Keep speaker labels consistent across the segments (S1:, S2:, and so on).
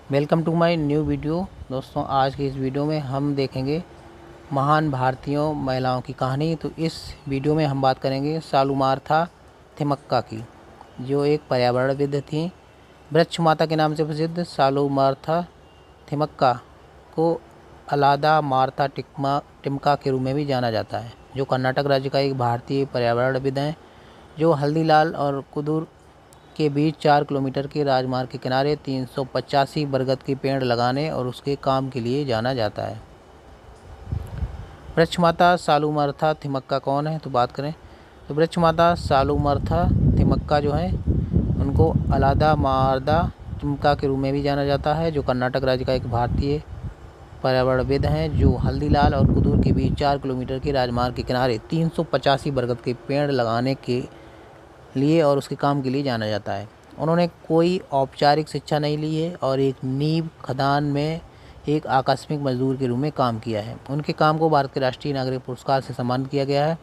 S1: Welcome to my new video. दोस्तों, आज की इस वीडियो में हम देखेंगे महान भारतीयों महिलाओं की कहानी। तो इस वीडियो में हम बात करेंगे सालुमारथा थिमक्का की, जो एक पर्यावरणविद थी। वृक्ष माता के नाम से प्रसिद्ध सालुमारथा थिमक्का को अलादा मारथा टिमका के रूप में भी जाना जाता है, जो कर्नाटक राज्य का एक भारतीय पर्यावरणविद हैं, जो हल्दीलाल और कुदूर के बीच 4 किलोमीटर के राजमार्ग के किनारे 385 बरगद के पेड़ लगाने और उसके काम के लिए जाना जाता है। वृक्ष माता सालुमरथा थिमक्का कौन है, तो बात करें तो वृक्ष माता सालुमरथा थिमक्का जो है, उनको अलादा मारदा टिमका के रूप में भी जाना जाता है, जो कर्नाटक राज्य का एक भारतीय पर्यावरणविद हैं, जो हल्दीलाल और कुदूर के बीच 4 किलोमीटर के राजमार्ग के किनारे 385 बरगद के पेड़ लगाने के लिए और उसके काम के लिए जाना जाता है। उन्होंने कोई औपचारिक शिक्षा नहीं ली है और एक नींव खदान में एक आकस्मिक मजदूर के रूप में काम किया है। उनके काम को भारत के राष्ट्रीय नागरिक पुरस्कार से सम्मानित किया गया है।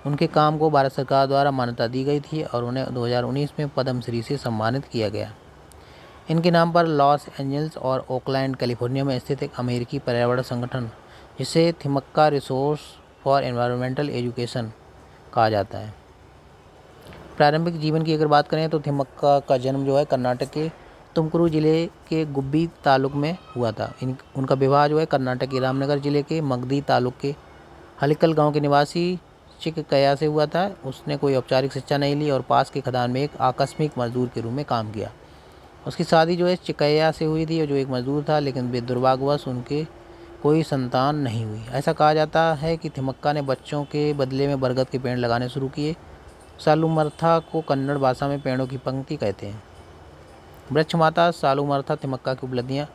S1: उनके काम को भारत सरकार द्वारा मान्यता दी गई थी और उन्हें 2019 में पद्मश्री से सम्मानित किया गया। इनके नाम पर लॉस एंजल्स और ओकलैंड कैलिफोर्निया में स्थित एक अमेरिकी पर्यावरण संगठन, जिसे Thimmakka resource for environmental education कहा जाता है। प्रारंभिक जीवन की अगर बात करें तो थिमक्का का जन्म जो है कर्नाटक के तुमकुरू जिले के गुब्बी तालुक में हुआ था। उनका विवाह जो है कर्नाटक के रामनगर जिले के मगधी तालुक के हलिकल गांव के निवासी चिककया से हुआ था। उसने कोई औपचारिक शिक्षा नहीं ली और पास के खदान में एक आकस्मिक मजदूर के रूप में काम किया। उसकी शादी जो है चिककया से हुई थी, जो एक मजदूर था, लेकिन दुर्भाग्यवश उनके कोई संतान नहीं हुई। ऐसा कहा जाता है कि थिमक्का ने बच्चों के बदले में बरगद के पेड़ लगाने शुरू किए। सालुमरथा को कन्नड़ भाषा में पेड़ों की पंक्ति कहते हैं। वृक्ष माता सालुमरथा थिमक्का की उपलब्धियाँ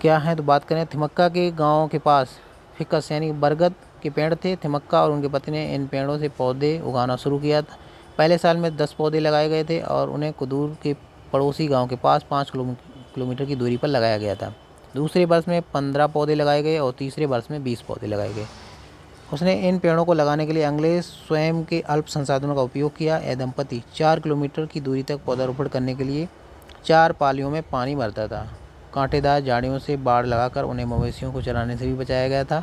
S1: क्या हैं, तो बात करें थिमक्का के गांव के पास फिकस यानी बरगद के पेड़ थे। थिमक्का और उनके पति ने इन पेड़ों से पौधे उगाना शुरू किया था। पहले साल में 10 पौधे लगाए गए थे और उन्हें कुदूर के पड़ोसी गाँव के पास 5 किलोमीटर की दूरी पर लगाया गया था। दूसरे वर्ष में 15 पौधे लगाए गए और तीसरे वर्ष में 20 पौधे लगाए गए। उसने इन पेड़ों को लगाने के लिए अंग्रेज स्वयं के अल्प संसाधनों का उपयोग किया। यह दंपति 4 किलोमीटर की दूरी तक पौधारोपण करने के लिए 4 पालियों में पानी भरता था। कांटेदार झाड़ियों से बाड़ लगाकर उन्हें मवेशियों को चराने से भी बचाया गया था।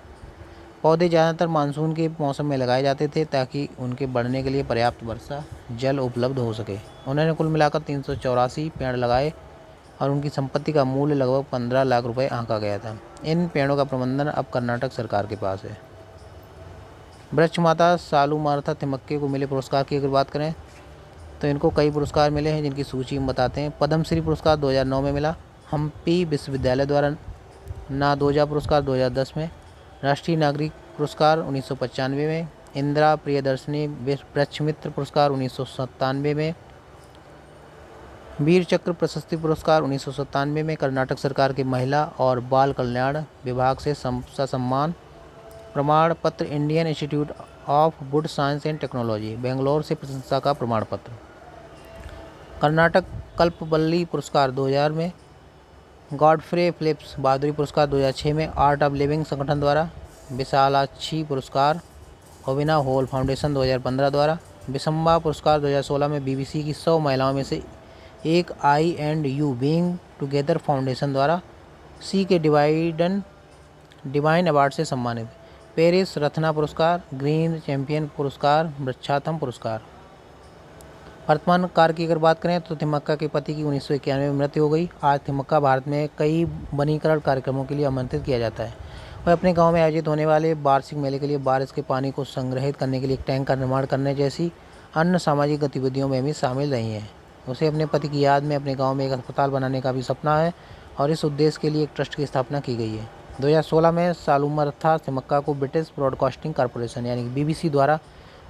S1: पौधे ज़्यादातर मानसून के मौसम में लगाए जाते थे ताकि उनके बढ़ने के लिए पर्याप्त वर्षा जल उपलब्ध हो सके। उन्होंने कुल मिलाकर 384 पेड़ लगाए और उनकी संपत्ति का मूल्य लगभग 15 लाख रुपये आंका गया था। इन पेड़ों का प्रबंधन अब कर्नाटक सरकार के पास है। वृक्ष माता सालुमरथा थिमक्के को मिले पुरस्कार की अगर बात करें तो इनको कई पुरस्कार मिले हैं, जिनकी सूची हम बताते हैं। पद्मश्री पुरस्कार 2009 में मिला। हम्पी विश्वविद्यालय द्वारा नादोजा पुरस्कार 2010 में। राष्ट्रीय नागरिक पुरस्कार 1995 में। इंदिरा प्रियदर्शनी वृक्ष मित्र पुरस्कार 1997 में। वीर चक्र प्रशस्ति पुरस्कार 1997 में। कर्नाटक सरकार के महिला और बाल कल्याण विभाग से ससम्मान प्रमाण पत्र। Indian institute of would science and technology Bangalore से प्रशंसा का प्रमाण पत्र। कर्नाटक कल्पवल्ली पुरस्कार 2000 में। गॉडफ्रे फिलिप्स बहादुरी पुरस्कार 2006 में आर्ट ऑफ लिविंग संगठन द्वारा। विशालाक्षी पुरस्कार ओविना हॉल फाउंडेशन 2015 द्वारा। बिसम्बा पुरस्कार 2016 में बीबीसी की 100 महिलाओं में से एक I and you being together foundation द्वारा सी के डिवाइन अवार्ड से सम्मानित। पेरिस रत्ना पुरस्कार, ग्रीन चैंपियन पुरस्कार, वृक्षाथम पुरस्कार। वर्तमान कार्य की अगर बात करें तो थिमक्का के पति की 1991 में मृत्यु हो गई। आज थिमक्का भारत में कई वनीकरण कार्यक्रमों के लिए आमंत्रित किया जाता है। वह अपने गांव में आयोजित होने वाले वार्षिक मेले के लिए बारिश के पानी को संग्रहित करने के लिए एक टैंक का निर्माण करने जैसी अन्य सामाजिक गतिविधियों में भी शामिल रही हैं। उसे अपने पति की याद में अपने गाँव में एक अस्पताल बनाने का भी सपना है और इस उद्देश्य के लिए एक ट्रस्ट की स्थापना की गई है। 2016 में सालुमरथा थिमक्का को ब्रिटिश ब्रॉडकास्टिंग कॉरपोरेशन यानी बीबीसी द्वारा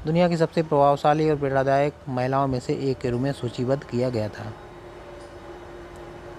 S1: दुनिया की सबसे प्रभावशाली और प्रेरणादायक महिलाओं में से एक के रूप में सूचीबद्ध किया गया था।